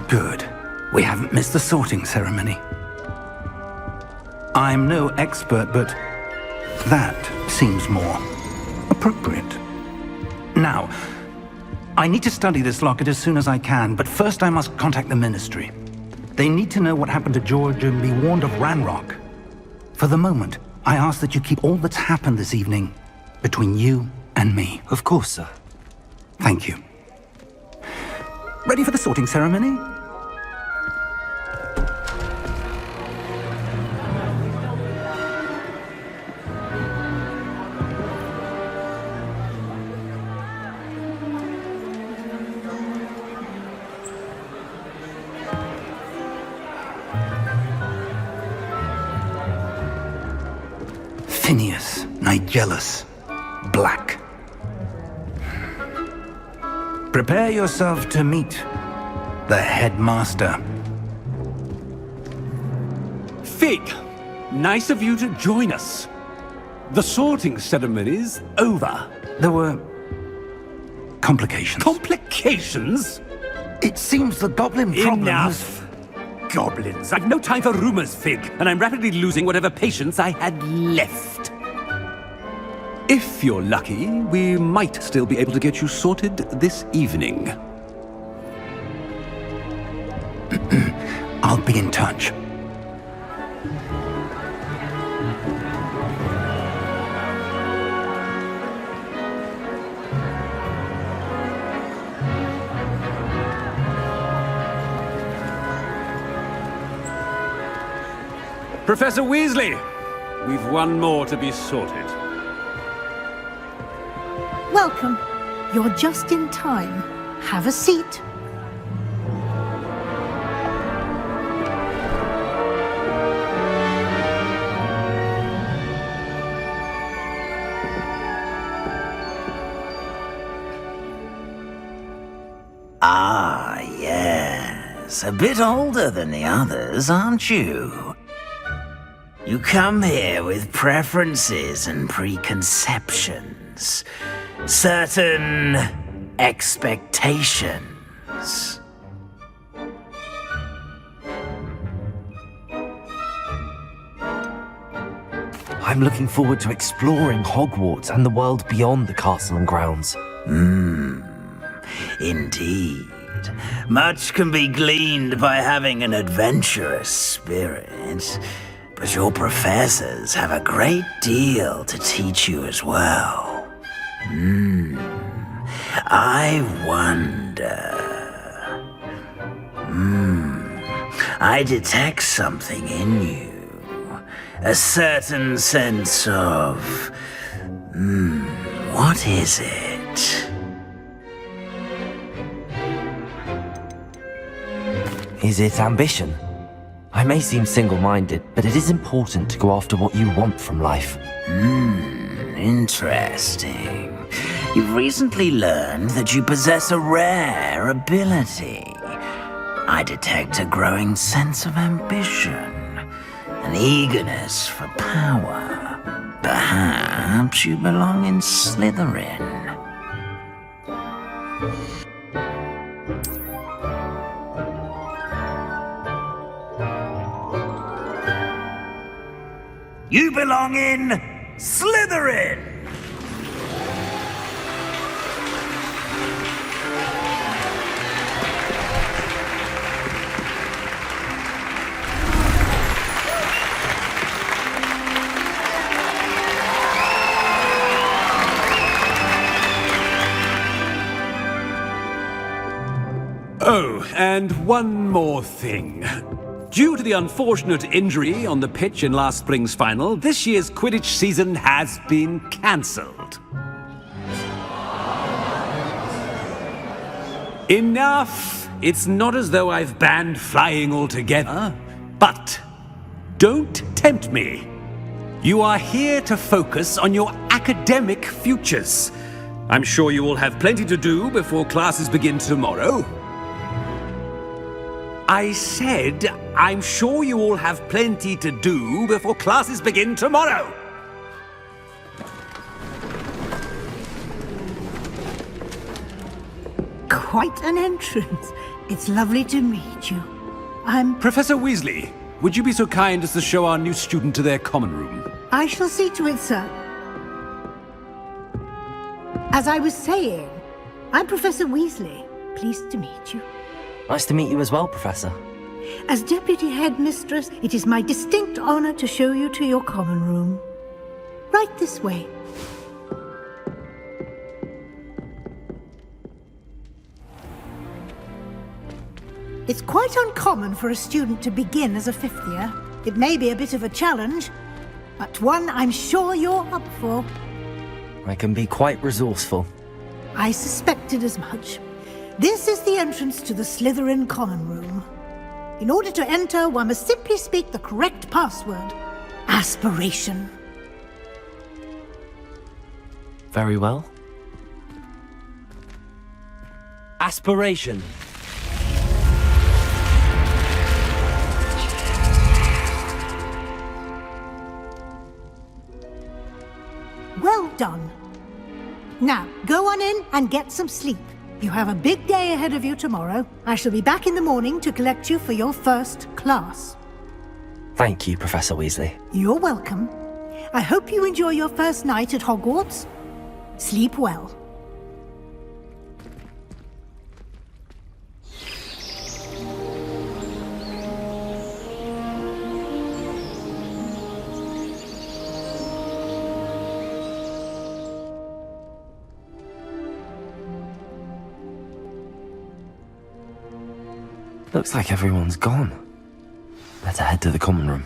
Good. We haven't missed the sorting ceremony. I'm no expert, but that seems more appropriate. Now, I need to study this locket as soon as I can, but first I must contact the Ministry. They need to know what happened to George and be warned of Ranrock. For the moment, I ask that you keep all that's happened this evening between you and me. Of course, sir. Thank you. Ready for the sorting ceremony? Phineas, Nigellus, Black. Prepare yourself to meet the headmaster. Fig, nice of you to join us. The sorting ceremony's over. There were complications. Complications? It seems the goblin problem Enough! Goblins. I've no time for rumors, Fig, and I'm rapidly losing whatever patience I had left. If you're lucky, we might still be able to get you sorted this evening. I'll be in touch. Professor Weasley, we've one more to be sorted. Welcome. You're just in time. Have a seat. Ah, yes. A bit older than the others, aren't you? You come here with preferences and preconceptions. Certain expectations. I'm looking forward to exploring Hogwarts and the world beyond the castle and grounds. Indeed. Much can be gleaned by having an adventurous spirit, but your professors have a great deal to teach you as well. I wonder... I detect something in you. A certain sense of... what is it? Is it ambition? I may seem single-minded, but it is important to go after what you want from life. Interesting. You've recently learned that you possess a rare ability. I detect a growing sense of ambition, an eagerness for power. Perhaps you belong in Slytherin. You belong in Slytherin! Oh, and one more thing. Due to the unfortunate injury on the pitch in last spring's final, this year's Quidditch season has been cancelled. Enough! It's not as though I've banned flying altogether, but don't tempt me. You are here to focus on your academic futures. I'm sure you will have plenty to do before classes begin tomorrow. I said, I'm sure you all have plenty to do before classes begin tomorrow. Quite an entrance. It's lovely to meet you. I'm... Professor Weasley, would you be so kind as to show our new student to their common room? I shall see to it, sir. As I was saying, I'm Professor Weasley. Pleased to meet you. Nice to meet you as well, Professor. As Deputy Headmistress, it is my distinct honor to show you to your common room. Right this way. It's quite uncommon for a student to begin as a fifth year. It may be a bit of a challenge, but one I'm sure you're up for. I can be quite resourceful. I suspected as much. This is the entrance to the Slytherin common room. In order to enter, one must simply speak the correct password. Aspiration. Very well. Aspiration. Well done. Now, go on in and get some sleep. You have a big day ahead of you tomorrow. I shall be back in the morning to collect you for your first class. Thank you, Professor Weasley. You're welcome. I hope you enjoy your first night at Hogwarts. Sleep well. Looks like everyone's gone. Better head to the common room.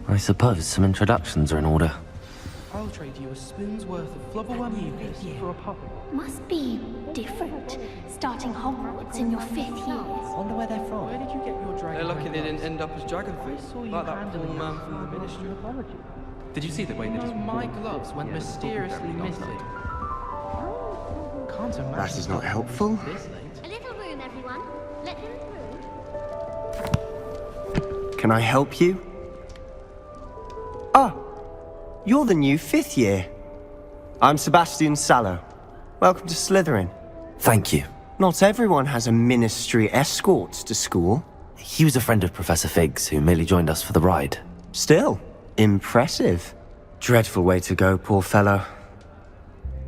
I suppose some introductions are in order. I'll trade you a spoon's worth of flubberworm mucus for a puppy. Must be different, starting Hogwarts in your 5th year. Wonder where they're from. Where did you get your dragon? They're lucky they didn't end up as dragonflies, like that poor man from the ministry. Did you see the way they just... My gloves went mysteriously missing. Can't imagine... That is not helpful. This late. A little room, everyone. Let him through. Can I help you? Ah, you're the new 5th year. I'm Sebastian Sallow. Welcome to Slytherin. Thank you. Not everyone has a ministry escort to school. He was a friend of Professor Fig's who merely joined us for the ride. Still, impressive. Dreadful way to go, poor fellow.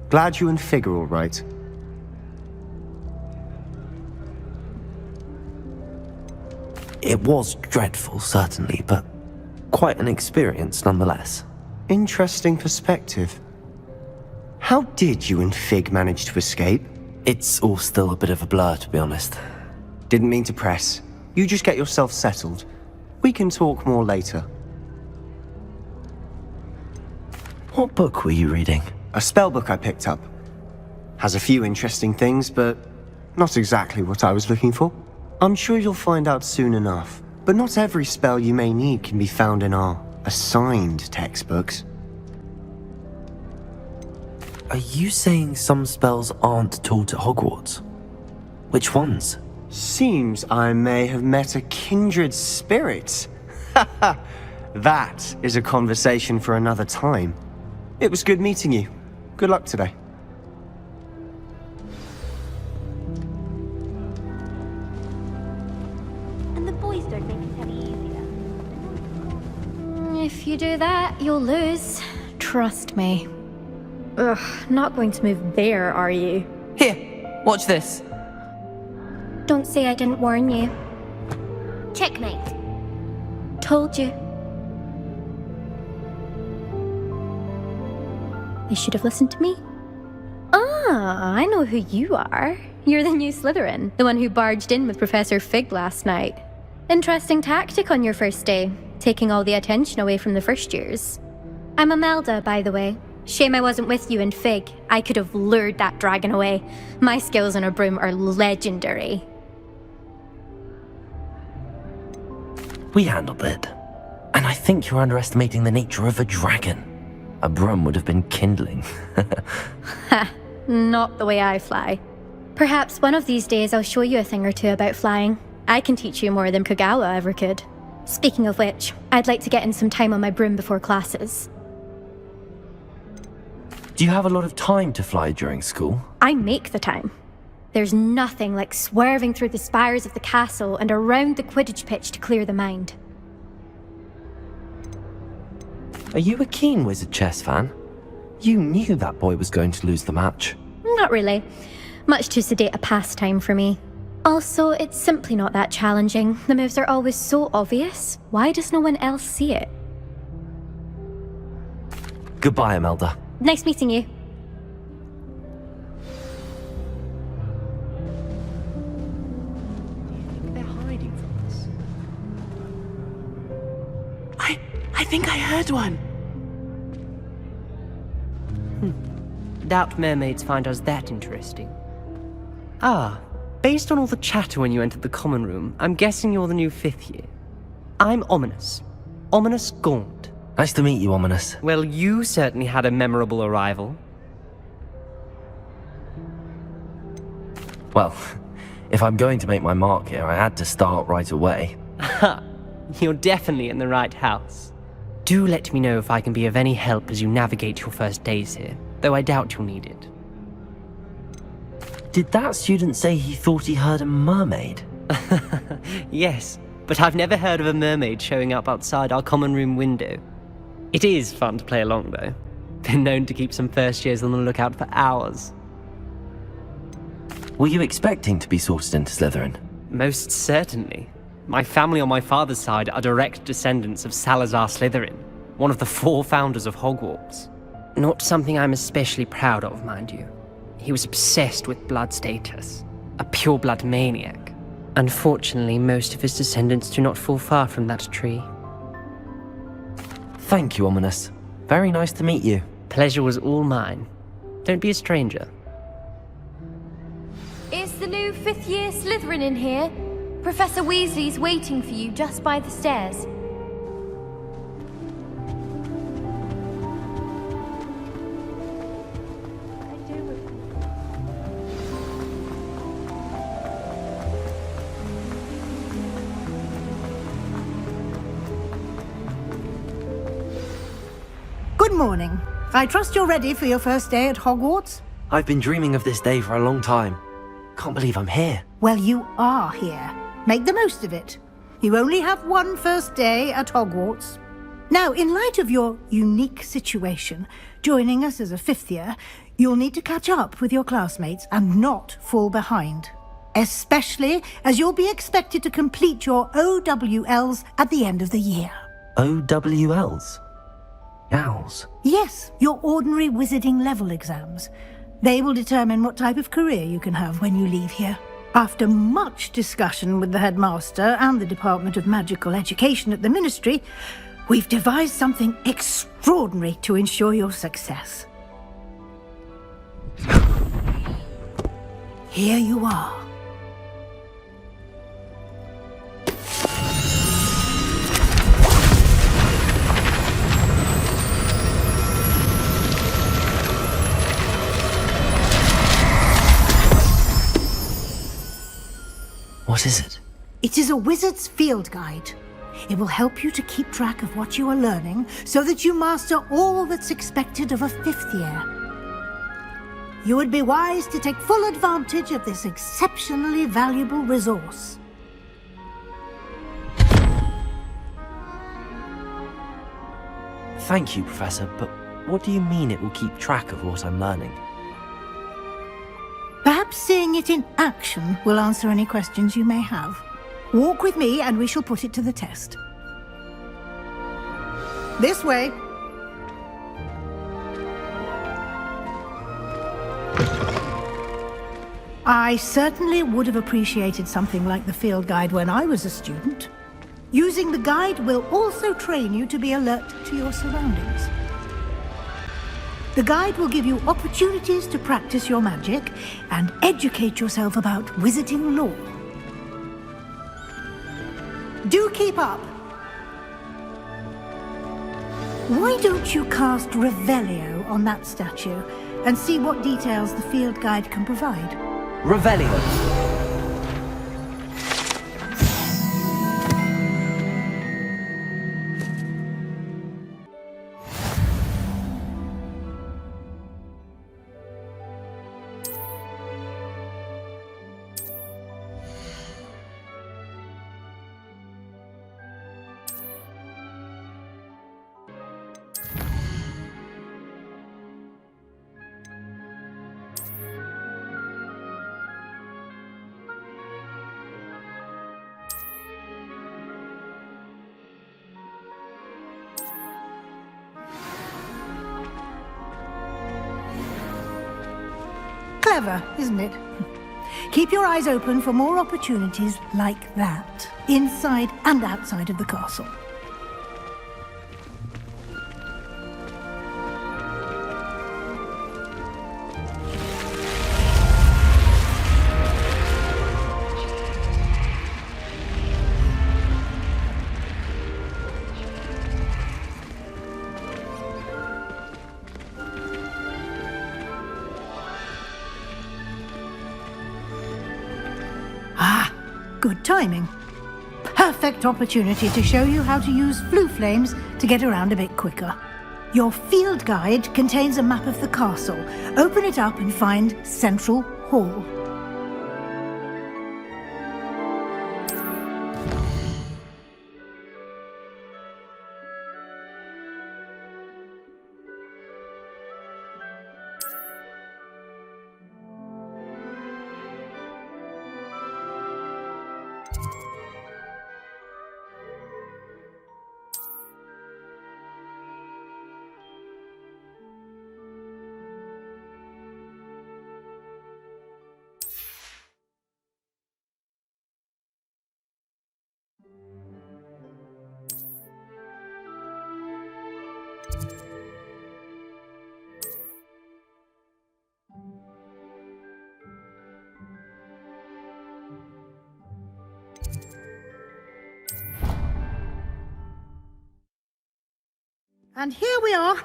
Glad you and Fig are all right. It was dreadful, certainly, but quite an experience nonetheless. Interesting perspective. How did you and Fig manage to escape? It's all still a bit of a blur, to be honest. Didn't mean to press. You just get yourself settled. We can talk more later. What book were you reading? A spellbook I picked up. Has a few interesting things, but not exactly what I was looking for. I'm sure you'll find out soon enough. But not every spell you may need can be found in our assigned textbooks. Are you saying some spells aren't taught at Hogwarts? Which ones? Seems I may have met a kindred spirit. That is a conversation for another time. It was good meeting you. Good luck today. And the boys don't make it any easier. If you do that, you'll lose. Trust me. Ugh, not going to move there, are you? Here, watch this. Don't say I didn't warn you. Checkmate. Told you. You should have listened to me. Ah, I know who you are. You're the new Slytherin, the one who barged in with Professor Fig last night. Interesting tactic on your first day, taking all the attention away from the first years. I'm Imelda, by the way. Shame I wasn't with you and Fig. I could have lured that dragon away. My skills on a broom are legendary. We handled it. And I think you're underestimating the nature of a dragon. a broom would have been kindling. Ha, not the way I fly. Perhaps one of these days I'll show you a thing or two about flying. I can teach you more than Kogawa ever could. Speaking of which, I'd like to get in some time on my broom before classes. Do you have a lot of time to fly during school? I make the time. There's nothing like swerving through the spires of the castle and around the Quidditch pitch to clear the mind. Are you a keen Wizard chess fan? You knew that boy was going to lose the match. Not really. Much too sedate a pastime for me. Also, it's simply not that challenging. The moves are always so obvious. Why does no one else see it? Goodbye, Imelda. Nice meeting you. They're hiding from us. I think I heard one. Doubt mermaids find us that interesting. Ah, based on all the chatter when you entered the common room, I'm guessing you're the new 5th year. I'm Ominous. Ominous Gaunt. Nice to meet you, Ominous. Well, you certainly had a memorable arrival. Well, if I'm going to make my mark here, I had to start right away. Ha! You're definitely in the right house. Do let me know if I can be of any help as you navigate your first days here, though I doubt you'll need it. Did that student say he thought he heard a mermaid? Yes, but I've never heard of a mermaid showing up outside our common room window. It is fun to play along, though. Been known to keep some first years on the lookout for hours. Were you expecting to be sorted into Slytherin? Most certainly. My family on my father's side are direct descendants of Salazar Slytherin, one of the 4 founders of Hogwarts. Not something I'm especially proud of, mind you. He was obsessed with blood status, a pure-blood maniac. Unfortunately, most of his descendants do not fall far from that tree. Thank you, Ominous. Very nice to meet you. Pleasure was all mine. Don't be a stranger. Is the new 5th year Slytherin in here? Professor Weasley's waiting for you just by the stairs. Good morning. I trust you're ready for your first day at Hogwarts? I've been dreaming of this day for a long time. Can't believe I'm here. Well, you are here. Make the most of it. You only have one first day at Hogwarts. Now, in light of your unique situation, joining us as a 5th year, you'll need to catch up with your classmates and not fall behind. Especially as you'll be expected to complete your OWLs at the end of the year. OWLs? Owls? Yes, your ordinary wizarding level exams. They will determine what type of career you can have when you leave here. After much discussion with the headmaster and the Department of Magical Education at the Ministry, we've devised something extraordinary to ensure your success. Here you are. What is it? It is a wizard's field guide. It will help you to keep track of what you are learning so that you master all that's expected of a 5th year. You would be wise to take full advantage of this exceptionally valuable resource. Thank you, Professor, but what do you mean it will keep track of what I'm learning? Perhaps seeing it in action will answer any questions you may have. Walk with me and we shall put it to the test. This way. I certainly would have appreciated something like the field guide when I was a student. Using the guide will also train you to be alert to your surroundings. The guide will give you opportunities to practice your magic and educate yourself about wizarding lore. Do keep up. Why don't you cast Revelio on that statue and see what details the field guide can provide? Revelio. Clever, isn't it? Keep your eyes open for more opportunities like that, inside and outside of the castle. Good timing. Perfect opportunity to show you how to use flue flames to get around a bit quicker. Your field guide contains a map of the castle. Open it up and find Central Hall. And here we are.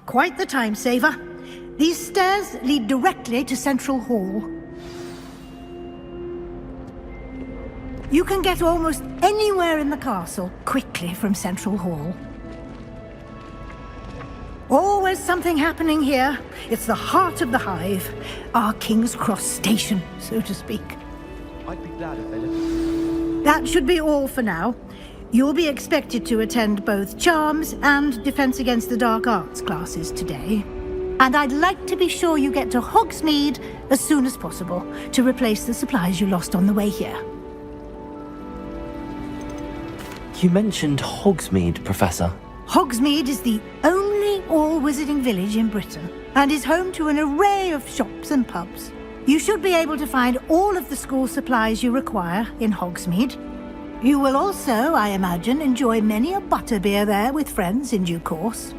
Quite the time saver. These stairs lead directly to Central Hall. You can get almost anywhere in the castle quickly from Central Hall. Always something happening here. It's the heart of the hive. Our King's Cross station, so to speak. I'd be glad if they let. That should be all for now. You'll be expected to attend both Charms and Defense Against the Dark Arts classes today. And I'd like to be sure you get to Hogsmeade as soon as possible to replace the supplies you lost on the way here. You mentioned Hogsmeade, Professor. Hogsmeade is the only all-wizarding village in Britain and is home to an array of shops and pubs. You should be able to find all of the school supplies you require in Hogsmeade. You will also, I imagine, enjoy many a butterbeer there with friends in due course.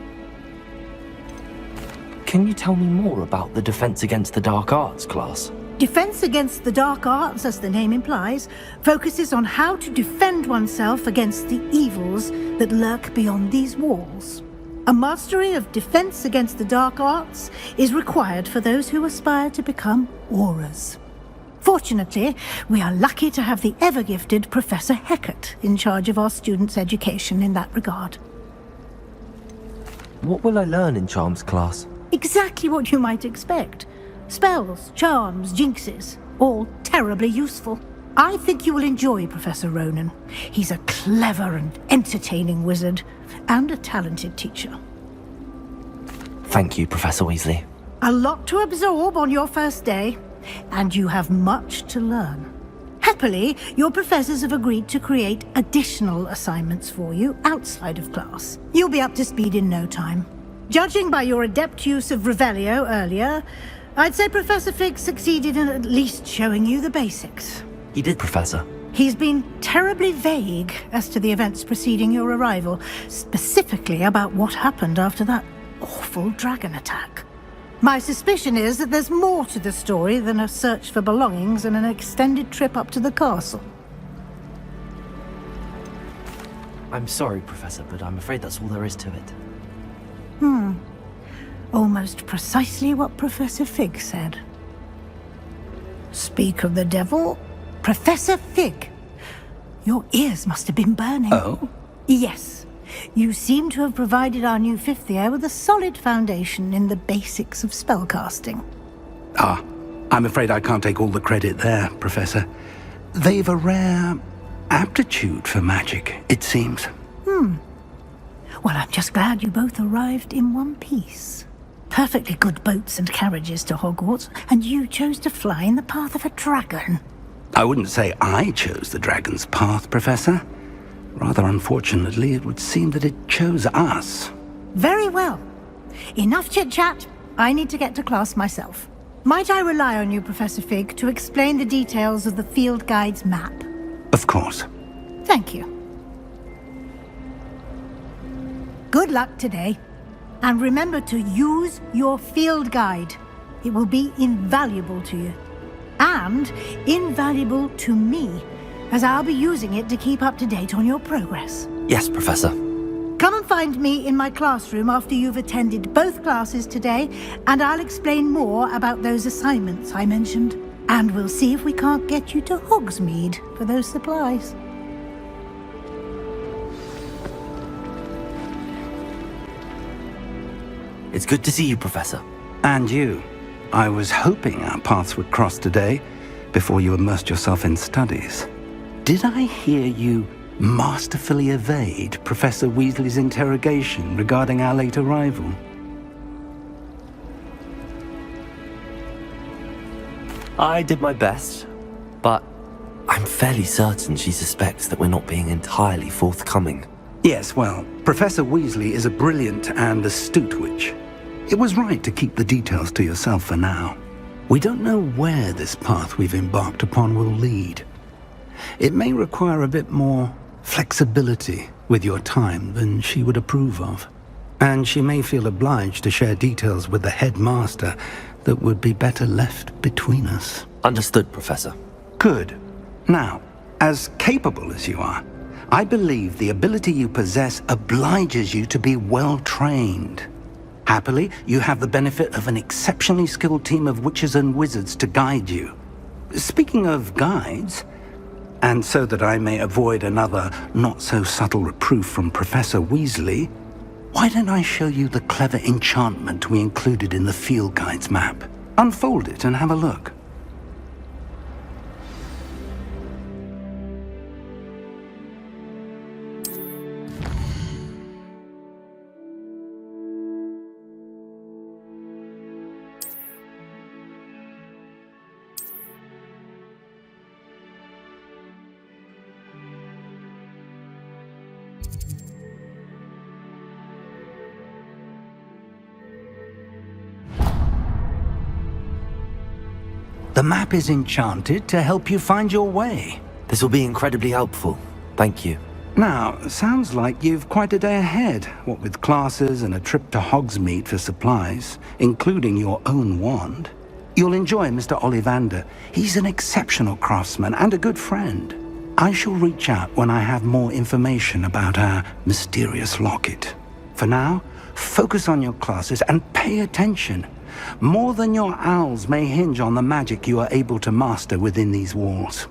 Can you tell me more about the Defense Against the Dark Arts class? Defense Against the Dark Arts, as the name implies, focuses on how to defend oneself against the evils that lurk beyond these walls. A mastery of Defense Against the Dark Arts is required for those who aspire to become Aurors. Fortunately, we are lucky to have the ever-gifted Professor Hecat in charge of our students' education in that regard. What will I learn in Charms class? Exactly what you might expect. Spells, charms, jinxes, all terribly useful. I think you will enjoy Professor Ronan. He's a clever and entertaining wizard, and a talented teacher. Thank you, Professor Weasley. A lot to absorb on your first day. And you have much to learn. Happily, your professors have agreed to create additional assignments for you outside of class. You'll be up to speed in no time. Judging by your adept use of Revelio earlier, I'd say Professor Fig succeeded in at least showing you the basics. He did, Professor. He's been terribly vague as to the events preceding your arrival, specifically about what happened after that awful dragon attack. My suspicion is that there's more to the story than a search for belongings and an extended trip up to the castle. I'm sorry, Professor, but I'm afraid that's all there is to it. Almost precisely what Professor Fig said. Speak of the devil, Professor Fig. Your ears must have been burning. Oh? Yes. You seem to have provided our new fifth year with a solid foundation in the basics of spellcasting. Ah, I'm afraid I can't take all the credit there, Professor. They've a rare aptitude for magic, it seems. Well, I'm just glad you both arrived in one piece. Perfectly good boats and carriages to Hogwarts, and you chose to fly in the path of a dragon. I wouldn't say I chose the dragon's path, Professor. Rather unfortunately, it would seem that it chose us. Very well. Enough chit-chat. I need to get to class myself. Might I rely on you, Professor Fig, to explain the details of the field guide's map? Of course. Thank you. Good luck today. And remember to use your field guide. It will be invaluable to you. And invaluable to me, as I'll be using it to keep up to date on your progress. Yes, Professor. Come and find me in my classroom after you've attended both classes today, and I'll explain more about those assignments I mentioned. And we'll see if we can't get you to Hogsmeade for those supplies. It's good to see you, Professor. And you. I was hoping our paths would cross today, before you immersed yourself in studies. Did I hear you masterfully evade Professor Weasley's interrogation regarding our late arrival? I did my best, but I'm fairly certain she suspects that we're not being entirely forthcoming. Yes, well, Professor Weasley is a brilliant and astute witch. It was right to keep the details to yourself for now. We don't know where this path we've embarked upon will lead. It may require a bit more flexibility with your time than she would approve of. And she may feel obliged to share details with the headmaster that would be better left between us. Understood, Professor. Good. Now, as capable as you are, I believe the ability you possess obliges you to be well-trained. Happily, you have the benefit of an exceptionally skilled team of witches and wizards to guide you. Speaking of guides, and so that I may avoid another not-so-subtle reproof from Professor Weasley, why don't I show you the clever enchantment we included in the field guide's map? Unfold it and have a look. The map is enchanted to help you find your way. This will be incredibly helpful. Thank you. Now, sounds like you've quite a day ahead, what with classes and a trip to Hogsmeade for supplies, including your own wand. You'll enjoy Mr. Ollivander. He's an exceptional craftsman and a good friend. I shall reach out when I have more information about our mysterious locket. For now, focus on your classes and pay attention. More than your owls may hinge on the magic you are able to master within these walls.